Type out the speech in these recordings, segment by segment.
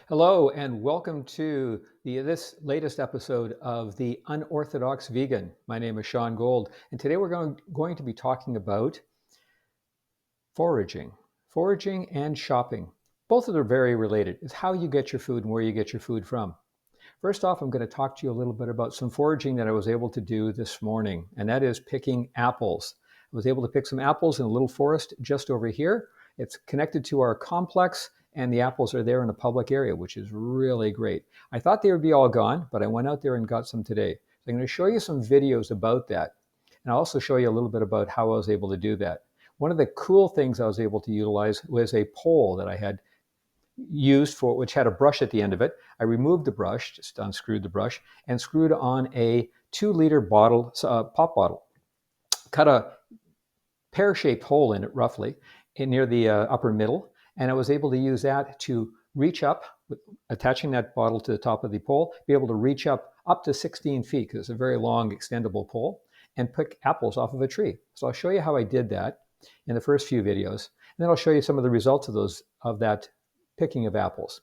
Hello and welcome to this latest episode of the Unorthodox Vegan. My name is Sean Gold, and today we're going to be talking about foraging. Foraging and shopping. Both of them are very related. It's how you get your food and where you get your food from. First off, I'm going to talk to you a little bit about some foraging that I was able to do this morning, and that is picking apples. I was able to pick some apples in a little forest just over here. It's connected to our complex, and the apples are there in a public area, which is really great. I thought they would be all gone, but I went out there and got some today. So I'm going to show you some videos about that, and I'll also show you a little bit about how I was able to do that. One of the cool things I was able to utilize was a pole that I had used for, which had a brush at the end of it. I removed the brush, just unscrewed the brush, and screwed on a 2-liter bottle, pop bottle. Cut a pear-shaped hole in it, roughly, near the upper middle, and I was able to use that to reach up, attaching that bottle to the top of the pole, be able to reach up to 16 feet, because it's a very long, extendable pole, and pick apples off of a tree. So I'll show you how I did that in the first few videos, and then I'll show you some of the results of that picking of apples.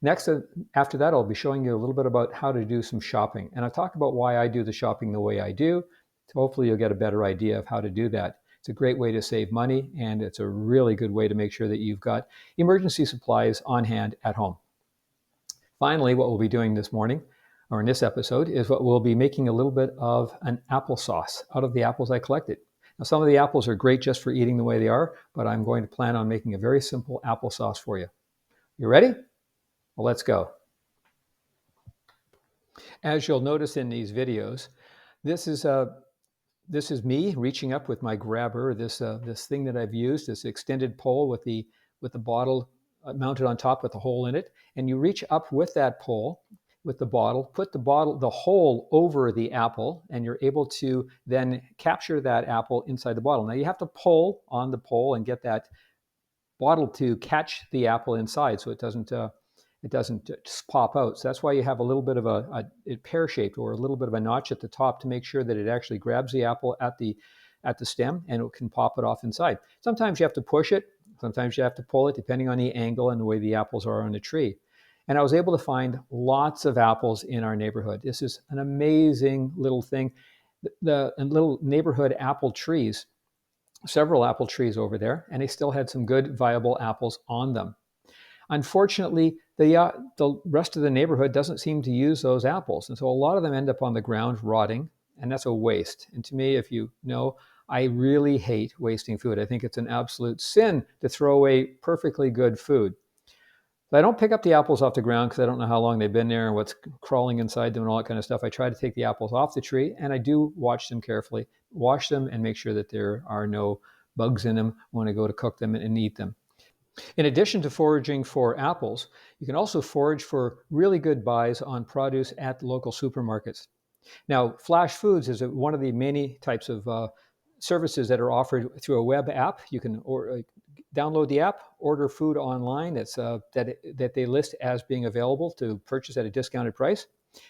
Next, after that, I'll be showing you a little bit about how to do some shopping. And I'll talk about why I do the shopping the way I do. So hopefully you'll get a better idea of how to do that. It's a great way to save money, and it's a really good way to make sure that you've got emergency supplies on hand at home. Finally, what we'll be doing this morning, or in this episode, is what we'll be making a little bit of an applesauce out of the apples I collected. Now, some of the apples are great just for eating the way they are, but I'm going to plan on making a very simple applesauce for you. You ready? Well, let's go. As you'll notice in these videos, this is me reaching up with my grabber, this thing that I've used, this extended pole with the bottle mounted on top with a hole in it, and you reach up with that pole with the bottle, put the hole over the apple, and you're able to then capture that apple inside the bottle. Now you have to pull on the pole and get that bottle to catch the apple inside, so it doesn't just pop out. So that's why you have a little bit of a pear-shaped or a little bit of a notch at the top to make sure that it actually grabs the apple at the stem and it can pop it off inside. Sometimes you have to push it, sometimes you have to pull it, depending on the angle and the way the apples are on the tree. And I was able to find lots of apples in our neighborhood. This is an amazing little thing. The little neighborhood apple trees, several apple trees over there, and they still had some good viable apples on them. Unfortunately, the rest of the neighborhood doesn't seem to use those apples, and so a lot of them end up on the ground rotting, and that's a waste. And to me, if you know, I really hate wasting food. I think it's an absolute sin to throw away perfectly good food. But I don't pick up the apples off the ground because I don't know how long they've been there and what's crawling inside them and all that kind of stuff. I try to take the apples off the tree, and I do watch them carefully, wash them, and make sure that there are no bugs in them when I go to cook them and eat them. In addition to foraging for apples, you can also forage for really good buys on produce at local supermarkets. Now, Flash Foods is one of the many types of services that are offered through a web app. You can download the app, order food online that they list as being available to purchase at a discounted price,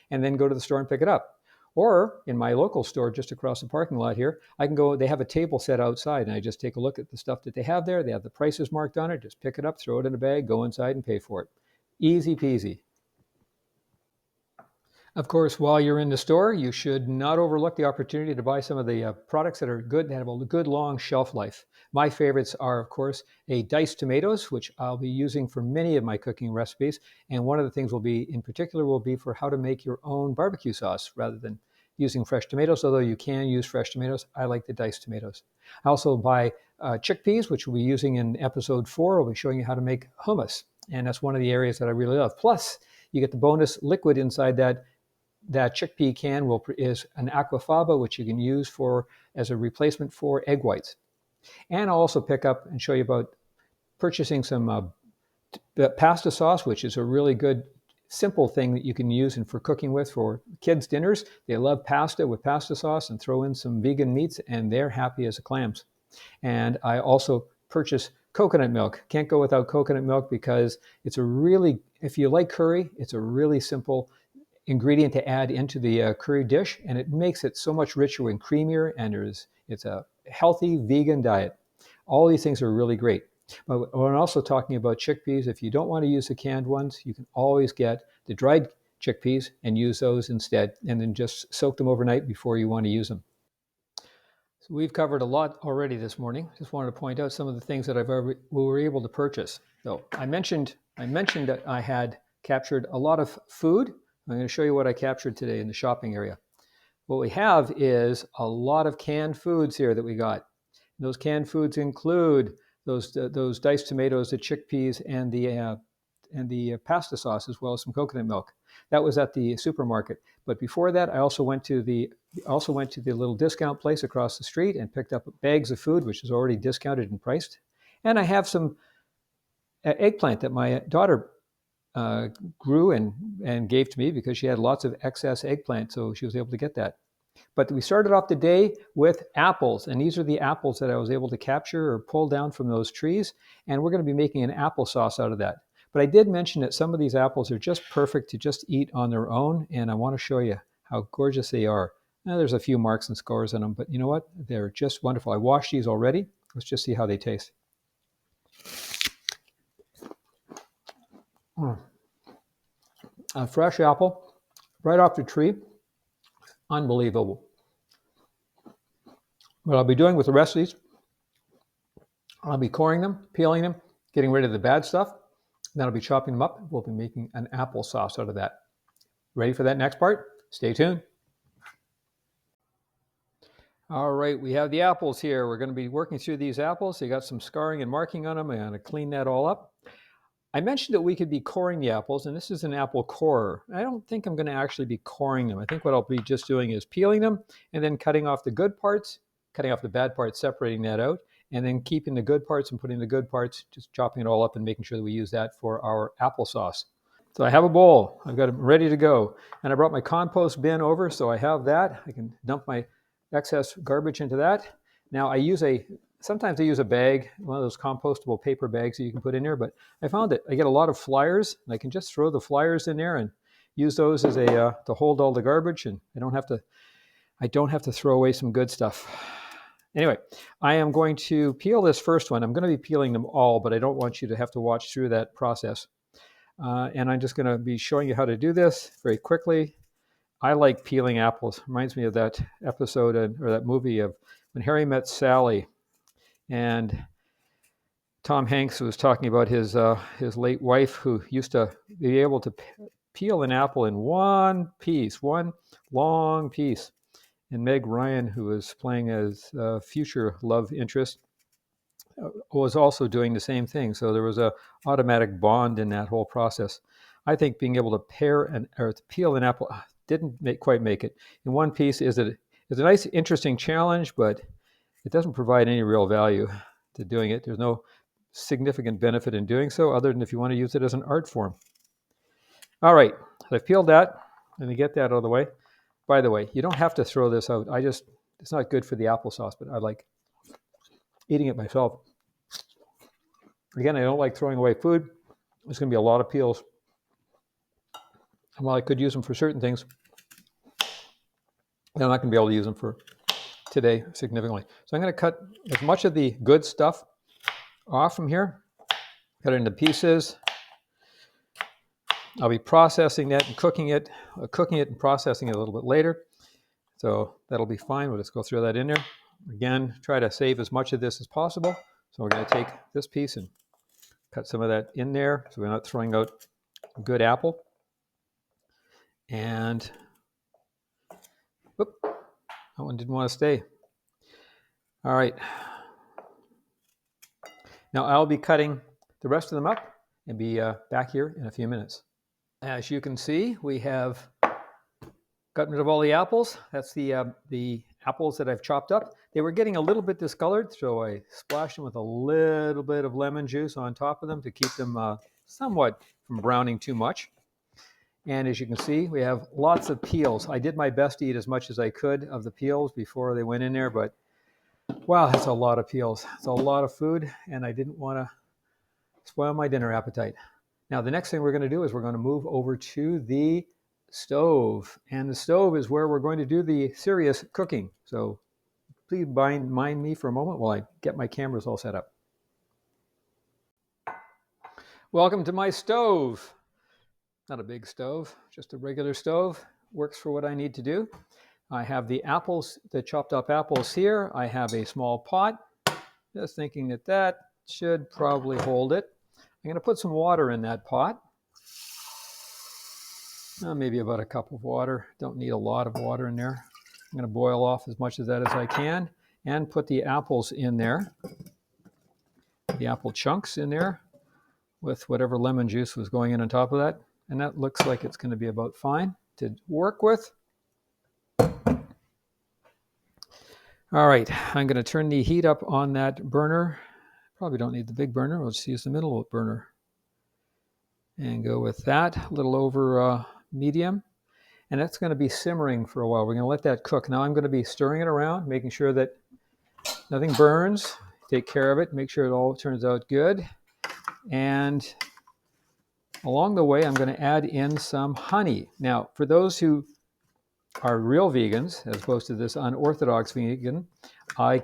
and then go to the store and pick it up. Or in my local store just across the parking lot here, I can go, they have a table set outside, and I just take a look at the stuff that they have there. They have the prices marked on it, just pick it up, throw it in a bag, go inside and pay for it. Easy peasy. Of course, while you're in the store, you should not overlook the opportunity to buy some of the products that are good, that have a good long shelf life. My favorites are, of course, diced tomatoes, which I'll be using for many of my cooking recipes. And one of the things in particular will be for how to make your own barbecue sauce rather than using fresh tomatoes. Although you can use fresh tomatoes, I like the diced tomatoes. I also buy chickpeas, which we'll be using in episode 4. I'll be showing you how to make hummus. And that's one of the areas that I really love. Plus, you get the bonus liquid inside that chickpea can is an aquafaba, which you can use as a replacement for egg whites. And I'll also pick up and show you about purchasing some pasta sauce, which is a really good, simple thing that you can use for cooking with for kids' dinners. They love pasta with pasta sauce, and throw in some vegan meats, and they're happy as clams. And I also purchase coconut milk. Can't go without coconut milk because if you like curry, it's a really simple ingredient to add into the curry dish, and it makes it so much richer and creamier, and it's a healthy vegan diet. All these things are really great. But we're also talking about chickpeas. If you don't want to use the canned ones, you can always get the dried chickpeas and use those instead, and then just soak them overnight before you want to use them. So we've covered a lot already this morning. Just wanted to point out some of the things that we were able to purchase. So I mentioned that I had captured a lot of food. I'm going to show you what I captured today in the shopping area. What we have is a lot of canned foods here that we got. And those canned foods include those diced tomatoes, the chickpeas, and the pasta sauce, as well as some coconut milk. That was at the supermarket. But before that, I also went to the little discount place across the street and picked up bags of food, which is already discounted and priced. And I have some eggplant that my daughter grew and gave to me because she had lots of excess eggplant, so she was able to get that. But we started off the day with apples, and these are the apples that I was able to capture or pull down from those trees, and we're going to be making an applesauce out of that. But I did mention that some of these apples are just perfect to just eat on their own, and I want to show you how gorgeous they are. Now, there's a few marks and scars on them, but you know what? They're just wonderful. I washed these already. Let's just see how they taste. A fresh apple, right off the tree. Unbelievable. What I'll be doing with the rest of these, I'll be coring them, peeling them, getting rid of the bad stuff. Then I'll be chopping them up. We'll be making an applesauce out of that. Ready for that next part? Stay tuned. All right, we have the apples here. We're going to be working through these apples. They got some scarring and marking on them. I'm going to clean that all up. I mentioned that we could be coring the apples, and this is an apple corer. I don't think I'm going to actually be coring them. I think what I'll be just doing is peeling them and then cutting off the good parts, cutting off the bad parts, separating that out, and then keeping the good parts and putting the good parts, just chopping it all up and making sure that we use that for our applesauce. So I have a bowl. I've got it ready to go. And I brought my compost bin over, so I have that. I can dump my excess garbage into that. Now sometimes I use a bag, one of those compostable paper bags that you can put in there, but I found that I get a lot of flyers, and I can just throw the flyers in there and use those as to hold all the garbage, and I don't have to throw away some good stuff. Anyway, I am going to peel this first one. I'm going to be peeling them all, but I don't want you to have to watch through that process. And I'm just going to be showing you how to do this very quickly. I like peeling apples. Reminds me of that episode or that movie of When Harry Met Sally, and Tom Hanks was talking about his late wife who used to be able to peel an apple in one long piece. And Meg Ryan, who was playing as future love interest, was also doing the same thing. So there was a automatic bond in that whole process. I think being able to peel an apple didn't quite make it in one piece. Is a nice, interesting challenge, but it doesn't provide any real value to doing it. There's no significant benefit in doing so, other than if you want to use it as an art form. All right, so I've peeled that. Let me get that out of the way. By the way, you don't have to throw this out. It's not good for the applesauce, but I like eating it myself. Again, I don't like throwing away food. There's going to be a lot of peels. And while I could use them for certain things, I'm not going to be able to use them for today significantly. So I'm going to cut as much of the good stuff off from here, cut it into pieces. I'll be processing that and cooking it and processing it a little bit later. So that'll be fine. We'll just go through that in there. Again, try to save as much of this as possible. So we're going to take this piece and cut some of that in there so we're not throwing out a good apple. And, whoop, that one didn't want to stay. All right. Now I'll be cutting the rest of them up and be back here in a few minutes. As you can see, we have gotten rid of all the apples. That's the apples that I've chopped up. They were getting a little bit discolored, so I splashed them with a little bit of lemon juice on top of them to keep them somewhat from browning too much. And as you can see, we have lots of peels. I did my best to eat as much as I could of the peels before they went in there, but wow, that's a lot of peels. It's a lot of food, and I didn't want to spoil my dinner appetite. Now, the next thing we're going to do is we're going to move over to the stove. And the stove is where we're going to do the serious cooking. So please mind me for a moment while I get my cameras all set up. Welcome to my stove. Not a big stove, just a regular stove. Works for what I need to do. I have the apples, the chopped up apples here. I have a small pot. Just thinking that that should probably hold it. I'm going to put some water in that pot. Maybe about a cup of water. Don't need a lot of water in there. I'm going to boil off as much of that as I can and put the apples in there. The apple chunks in there with whatever lemon juice was going in on top of that. And that looks like it's going to be about fine to work with. All right, I'm going to turn the heat up on that burner. Probably don't need the big burner. We'll just use the middle burner. And go with that, a little over medium. And that's going to be simmering for a while. We're going to let that cook. Now I'm going to be stirring it around, making sure that nothing burns. Take care of it, make sure it all turns out good. And along the way, I'm going to add in some honey. Now, for those who are real vegans, as opposed to this unorthodox vegan,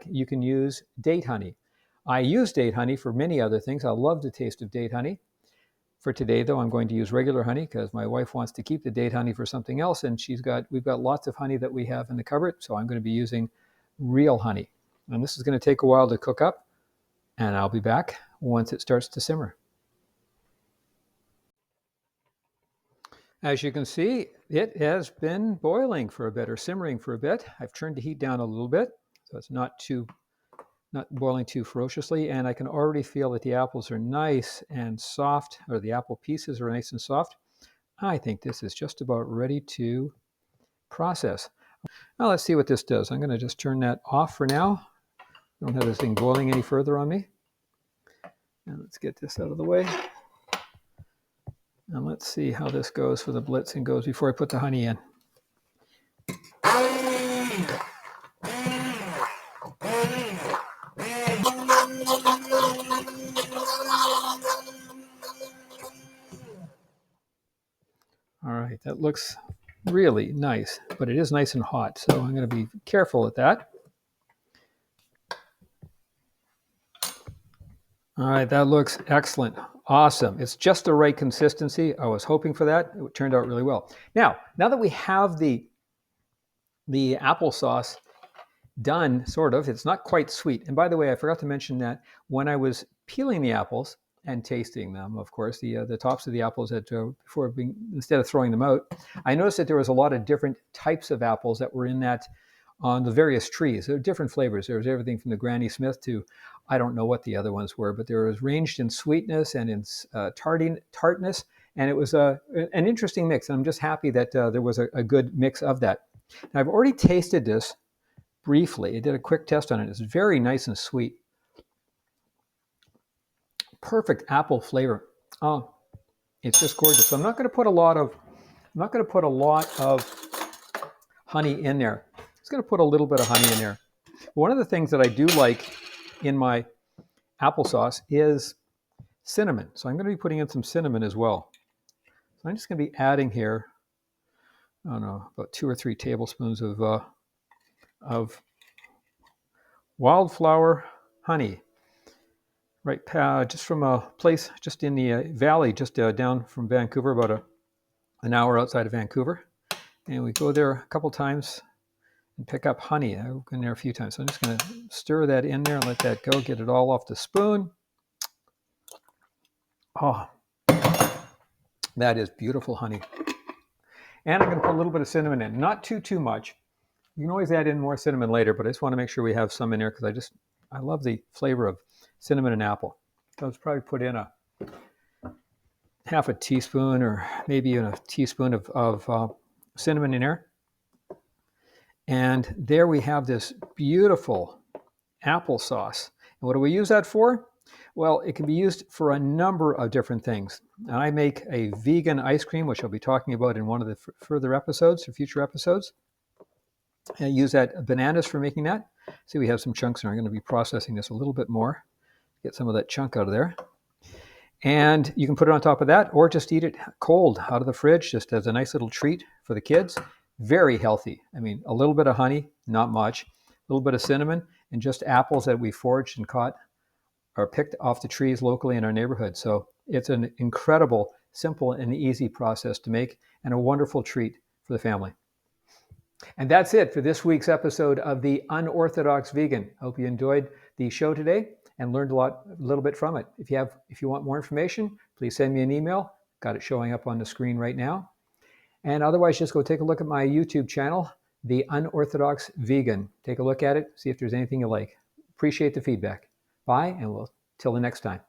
you can use date honey. I use date honey for many other things. I love the taste of date honey. For today, though, I'm going to use regular honey because my wife wants to keep the date honey for something else, and we've got lots of honey that we have in the cupboard, so I'm going to be using real honey. And this is going to take a while to cook up, and I'll be back once it starts to simmer. As you can see, it has been boiling for a bit, or simmering for a bit. I've turned the heat down a little bit, so it's not boiling too ferociously, and I can already feel that the apples are nice and soft, or the apple pieces are nice and soft. I think this is just about ready to process. Now let's see what this does. I'm going to just turn that off for now. I don't have this thing boiling any further on me. And let's get this out of the way. And let's see how this goes for the blitzing goes before I put the honey in. All right, that looks really nice, but it is nice and hot, so I'm going to be careful with that. All right, that looks excellent. Awesome. It's just the right consistency. I was hoping for that. It turned out really well. Now that we have the applesauce done, sort of, it's not quite sweet. And by the way, I forgot to mention that when I was peeling the apples and tasting them, of course, the tops of the apples instead of throwing them out, I noticed that there was a lot of different types of apples that were in that on the various trees. There are different flavors. There was everything from the Granny Smith to, I don't know what the other ones were, but there was ranged in sweetness and in tartness, and it was an interesting mix. And I'm just happy that there was a good mix of that. Now, I've already tasted this briefly. I did a quick test on it. It's very nice and sweet. Perfect apple flavor. Oh, it's just gorgeous. So I'm not going to put a lot of honey in there. I'm just going to put a little bit of honey in there. One of the things that I do like in my applesauce is cinnamon. So I'm going to be putting in some cinnamon as well. So I'm just going to be adding here, I don't know, about 2 or 3 tablespoons of wildflower honey. Right, just from a place just in the valley, just down from Vancouver, about an hour outside of Vancouver. And we go there a couple times and pick up honey. I've been there a few times. So I'm just going to stir that in there and let that go, get it all off the spoon. Oh, that is beautiful honey. And I'm going to put a little bit of cinnamon in. Not too much. You can always add in more cinnamon later, but I just want to make sure we have some in there because I love the flavor of cinnamon and apple. So let's probably put in a half a teaspoon or maybe even a teaspoon of cinnamon in there. And there we have this beautiful applesauce. And what do we use that for? Well, it can be used for a number of different things. And I make a vegan ice cream, which I'll be talking about in one of the further episodes or future episodes. I use bananas for making that. See, we have some chunks, and I'm going to be processing this a little bit more. Get some of that chunk out of there. And you can put it on top of that or just eat it cold out of the fridge, just as a nice little treat for the kids. Very healthy. I mean, a little bit of honey, not much, a little bit of cinnamon, and just apples that we foraged and caught or picked off the trees locally in our neighborhood. So It's an incredible, simple, and easy process to make, and a wonderful treat for the family. And that's it for this week's episode of the Unorthodox Vegan. Hope you enjoyed the show today and learned a little bit from it. If you want more information, please send me an email. Got it showing up on the screen right now. And otherwise, just go take a look at my YouTube channel, The Unorthodox Vegan. Take a look at it, see if there's anything you like. Appreciate the feedback. Bye, and till the next time.